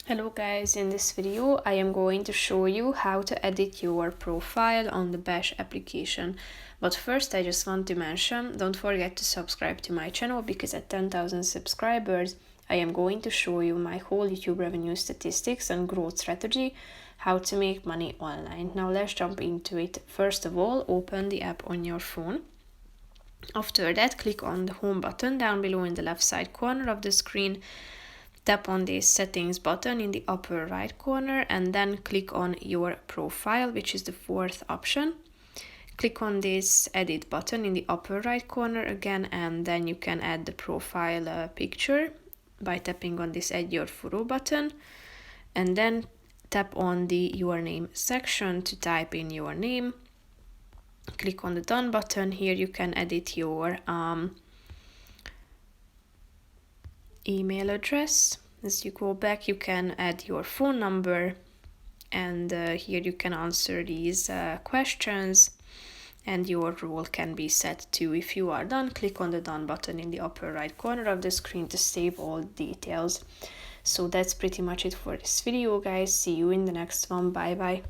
Hello guys, in this video I am going to show you how to edit your profile on the BACH application. But first I just want to mention, don't forget to subscribe to my channel because at 10,000 subscribers I am going to show you my whole YouTube revenue statistics and growth strategy, how to make money online. Now let's jump into it. First of all, open the app on your phone. After that, click on the home button down below in the left side corner of the screen. Tap on the settings button in the upper right corner and then click on your profile, which is the fourth option. Click on this edit button in the upper right corner again, and then you can add the profile picture by tapping on this add your photo button, and then tap on the your name section to type in your name. Click on the done button. Here you can edit your email address. As you go back, you can add your phone number, and here you can answer these questions, and your role can be set to. If you are done, click on the done button in the upper right corner of the screen to save all details. So that's pretty much it for this video, guys. See you in the next one. Bye bye.